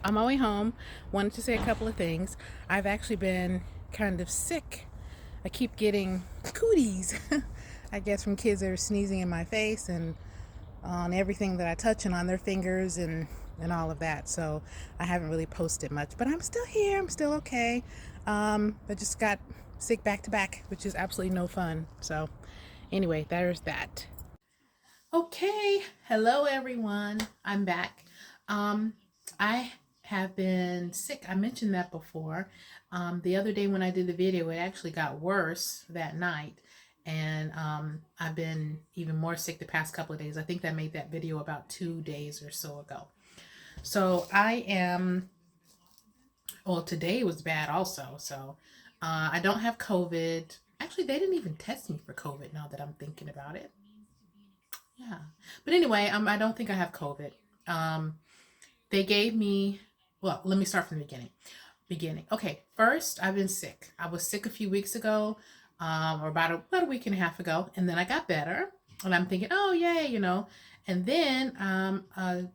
On my way home, wanted to say a couple of things. I've actually been kind of sick. I keep getting cooties, I guess, from kids that are sneezing in my face and on everything that I touch and on their fingers and all of that. So I haven't really posted much, but I'm still here. I'm still okay. I just got sick back to back, which is absolutely no fun. So anyway, there's that. Okay, hello everyone. I'm back. I have been sick. I mentioned that before. The other day when I did the video, it actually got worse that night, and I've been even more sick the past couple of days. I think I made that video about 2 days or so ago. So I am. Well, today was bad also. So I don't have COVID. Actually, they didn't even test me for COVID. Now that I'm thinking about it. Yeah. But anyway, I don't think I have COVID. Um, they gave me, well, let me start from the beginning. Okay, first, I've been sick. I was sick a few weeks ago, or about a week and a half ago, and then I got better. And I'm thinking, oh, yay, you know. And then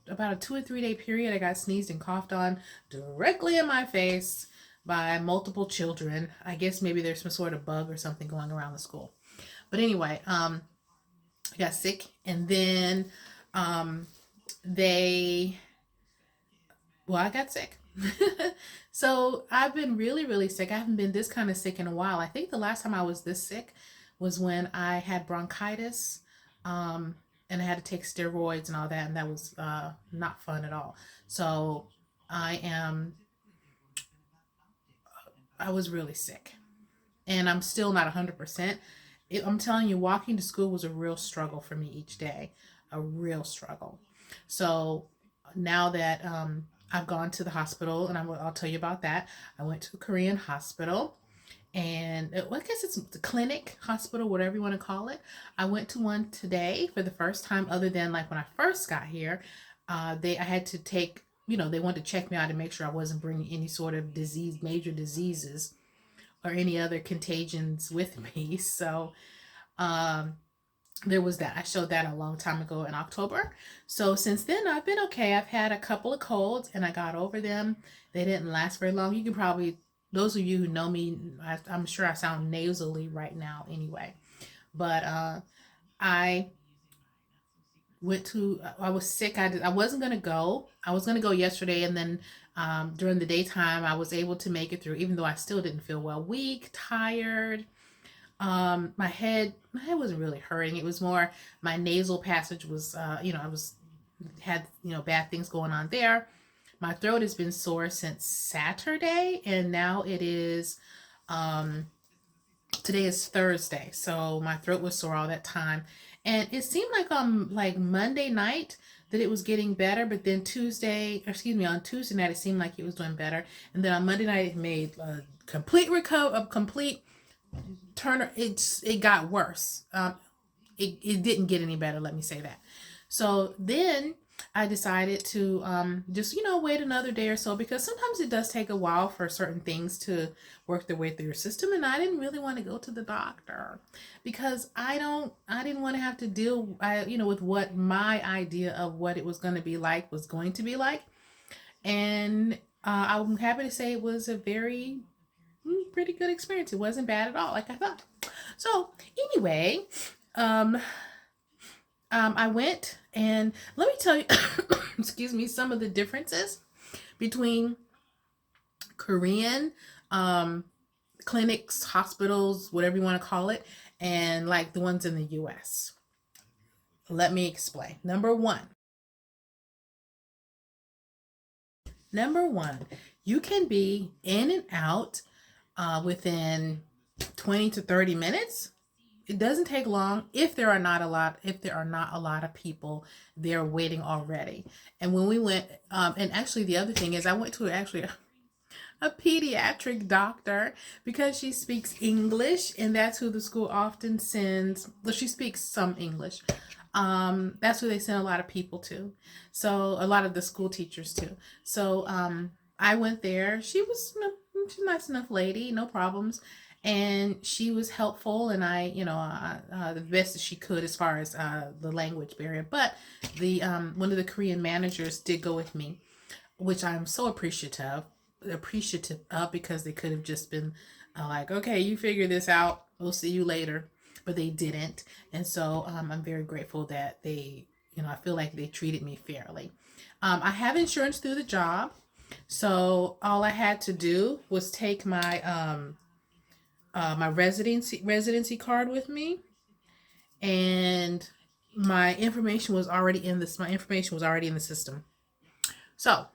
about a 2 or 3 day period, I got sneezed and coughed on directly in my face by multiple children. I guess maybe there's some sort of bug or something going around the school. But anyway, I got sick, and then um, they, well, I got sick. So I've been really, really sick. I haven't been this kind of sick in a while. I think the last time I was this sick was when I had bronchitis, um, and I had to take steroids and all that, and that was not fun at all. So I am, I was really sick, and I'm still not 100%. I'm telling you, walking to school was a real struggle for me each day, a real struggle. So now that I've gone to the hospital, and I'll tell you about that. I went to a Korean hospital, and well, I guess it's the clinic, hospital, whatever you want to call it. I went to one today for the first time, other than like when I first got here. I had to take, they wanted to check me out and make sure I wasn't bringing any sort of disease, major diseases, or any other contagions with me. So um, there was that. I showed that a long time ago in October. So since then, I've been okay. I've had a couple of colds and I got over them. They didn't last very long. You can probably, those of you who know me, I'm sure I sound nasally right now anyway. But I I was sick. I wasn't going to go. I was going to go yesterday, and then during the daytime, I was able to make it through, even though I still didn't feel well. Weak, tired. My head wasn't really hurting. It was more my nasal passage was, I was had bad things going on there. My throat has been sore since Saturday, and now it is um, today is Thursday, so my throat was sore all that time, and it seemed like Monday night that it was getting better, but then on Tuesday night it seemed like it was doing better, and then on Monday night it made a complete turner. It got worse. It didn't get any better. Let me say that. So then I decided to just wait another day or so, because sometimes it does take a while for certain things to work their way through your system, and I didn't really want to go to the doctor because I didn't want to have to deal with what my idea of what it was going to be like was going to be like, and I'm happy to say it was a very pretty good experience. It wasn't bad at all, like I thought. So anyway, um, I went, and let me tell you, excuse me, some of the differences between Korean clinics, hospitals, whatever you want to call it, and like the ones in the US. Let me explain. Number one, you can be in and out within 20 to 30 minutes. It doesn't take long if there are not a lot of people there waiting already. And when we went, and actually the other thing is I went to actually a pediatric doctor because she speaks English, and that's who the school often sends. Well, she speaks some English. That's who they send a lot of people to. So a lot of the school teachers too. So I went there. She's a nice enough lady, no problems. And she was helpful, and the best that she could as far as the language barrier. But the one of the Korean managers did go with me. which I'm so appreciative of, because they could have just been like, okay, you figure this out, we'll see you later, but they didn't. And so I'm very grateful that they, I feel like they treated me fairly. I have insurance through the job, so all I had to do was take my residency card with me, and my information was already in this. My information was already in the system, so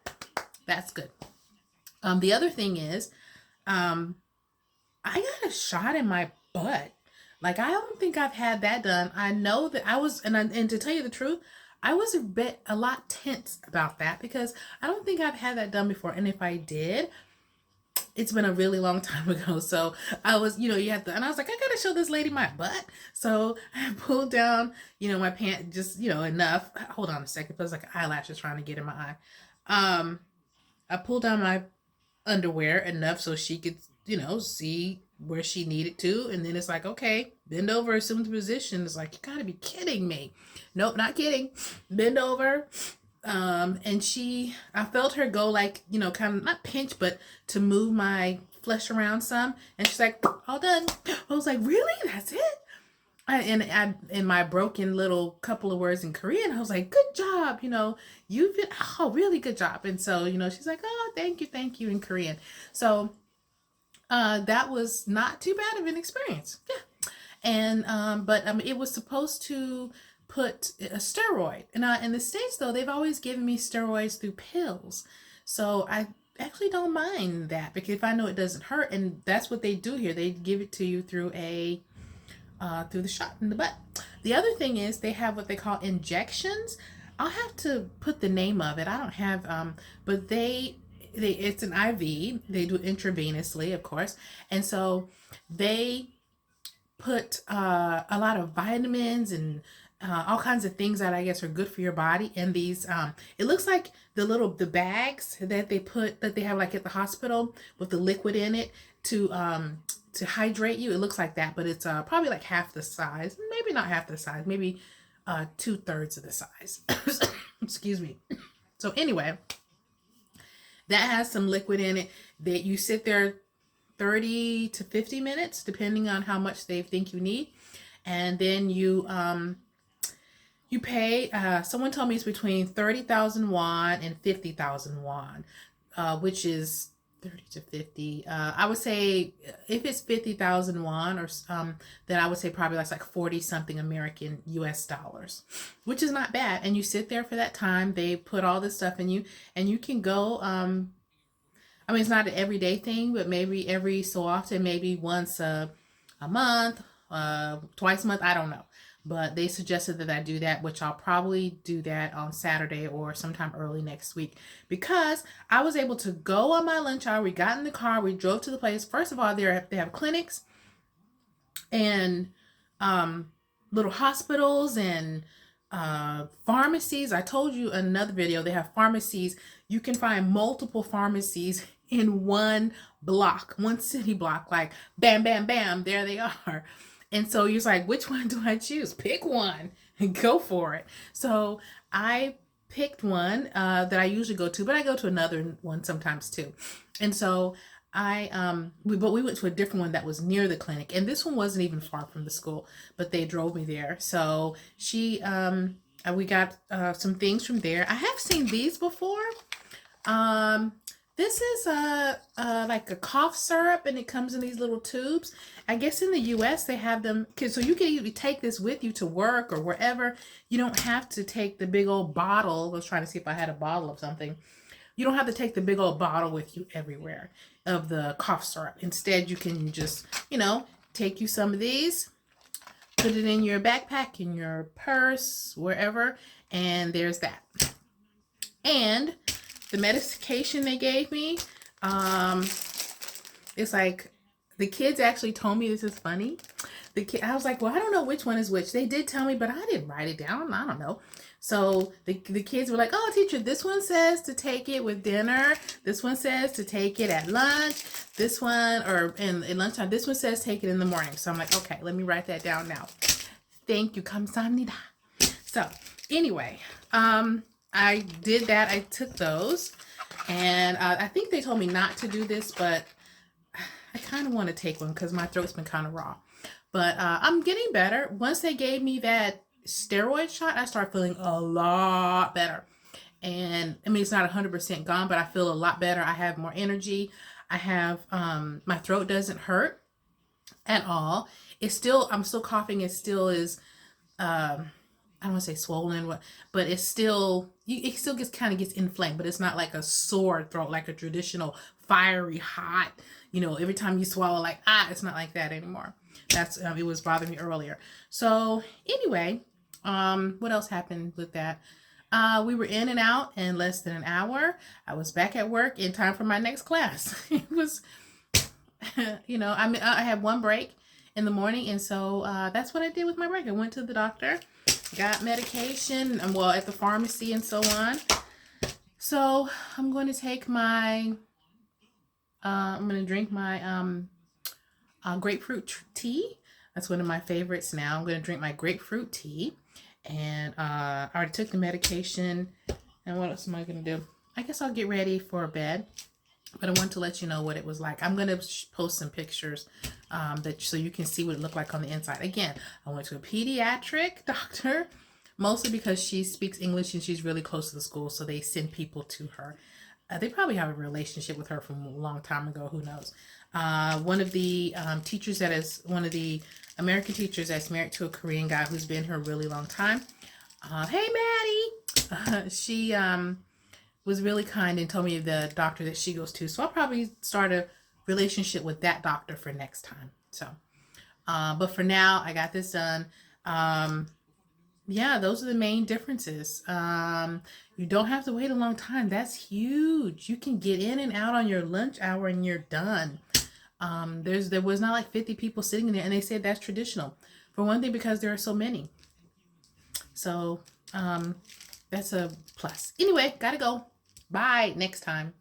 that's good. The other thing is, I got a shot in my butt. Like, I don't think I've had that done. I know that I was, and to tell you the truth, I was a lot tense about that, because I don't think I've had that done before. And if I did, it's been a really long time ago. So I was, you have to, and I was like, I gotta show this lady my butt. So I pulled down, my pant just, enough. Hold on a second. It was like eyelashes trying to get in my eye. I pulled down my underwear enough so she could, see where she needed to. And then it's like, okay, bend over, assume the position. It's like, you gotta be kidding me. Nope, not kidding. Bend over. And I felt her go, like, kind of not pinch, but to move my flesh around some. And she's like, all done. I was like, really? That's it? In my broken little couple of words in Korean, I was like, good job. You've been, really good job. And so, she's like, oh, thank you in Korean. So, that was not too bad of an experience. Yeah. And, but it was supposed to put a steroid. And in the States, though, they've always given me steroids through pills. So I actually don't mind that, because if I know it doesn't hurt, and that's what they do here. They give it to you through through the shot in the butt. The other thing is, they have what they call injections. I'll have to put the name of it. I don't have, but it's an IV. They do it intravenously, of course. And so they put a lot of vitamins and all kinds of things that I guess are good for your body in these. It looks like the bags that they have like at the hospital with the liquid in it to hydrate you. It looks like that, but it's probably like half the size. Maybe not half the size. Maybe 2/3 of the size. Excuse me. So anyway, that has some liquid in it that you sit there 30 to 50 minutes, depending on how much they think you need. And then you pay, someone told me it's between 30,000 won and 50,000 won, which is 30 to 50. I would say if it's 50,000 won, or then I would say probably that's like 40 something American US dollars, which is not bad. And you sit there for that time. They put all this stuff in you, and you can go, it's not an everyday thing, but maybe every so often, maybe once a month, twice a month, I don't know. But they suggested that I do that, which I'll probably do that on Saturday or sometime early next week, because I was able to go on my lunch hour. We got in the car, we drove to the place. First of all, they have clinics and little hospitals and pharmacies. I told you in another video, they have pharmacies. You can find multiple pharmacies in one block, one city block, like bam, bam, bam, there they are. And so you're like, which one do I choose? Pick one and go for it. So I picked one that I usually go to, but I go to another one sometimes too. And so we went to a different one that was near the clinic, and this one wasn't even far from the school, but they drove me there. So we got some things from there. I have seen these before. This is like a cough syrup, and it comes in these little tubes. I guess in the US they have them, so you can even take this with you to work or wherever. You don't have to take the big old bottle. I was trying to see if I had a bottle of something. You don't have to take the big old bottle with you everywhere of the cough syrup. Instead, you can just, take you some of these, put it in your backpack, in your purse, wherever, and there's that. And the medication they gave me, it's like, the kids actually told me, this is funny. I was like, well, I don't know which one is which. They did tell me, but I didn't write it down. I don't know. So the kids were like, oh, teacher, this one says to take it with dinner. This one says to take it at lunch. This one, or in lunchtime, this one says take it in the morning. So I'm like, okay, let me write that down now. Thank you. 감사합니다. So anyway, I did that. I took those. And I think they told me not to do this, but I kind of want to take one because my throat's been kind of raw. But I'm getting better. Once they gave me that steroid shot, I started feeling a lot better. And I mean, it's not 100% gone, but I feel a lot better. I have more energy. I have, my throat doesn't hurt at all. It's still, I'm still coughing. It still is, I don't want to say swollen, but it's still, it still gets kind of gets inflamed, but it's not like a sore throat, like a traditional fiery hot, every time you swallow, like, it's not like that anymore. That's, it was bothering me earlier. So anyway, what else happened with that? We were in and out in less than an hour. I was back at work in time for my next class. It was, I had one break in the morning, and so that's what I did with my break. I went to the doctor, got medication, well, at the pharmacy and so on. So I'm going to take my, I'm going to drink my grapefruit tea. That's one of my favorites now. I'm going to drink my grapefruit tea. And I already took the medication. And what else am I going to do? I guess I'll get ready for bed. But I want to let you know what it was like. I'm going to post some pictures so you can see what it looked like on the inside. Again, I went to a pediatric doctor, mostly because she speaks English and she's really close to the school, so they send people to her. They probably have a relationship with her from a long time ago. Who knows? One of the teachers that is one of the American teachers that's married to a Korean guy who's been here a really long time. Hey, Maddie! She was really kind and told me the doctor that she goes to. So I'll probably start a relationship with that doctor for next time. So, but for now, I got this done. Yeah, those are the main differences. You don't have to wait a long time. That's huge. You can get in and out on your lunch hour and you're done. There was not like 50 people sitting there, and they said that's traditional. For one thing, because there are so many. So, that's a plus. Anyway, gotta go. Bye. Next time.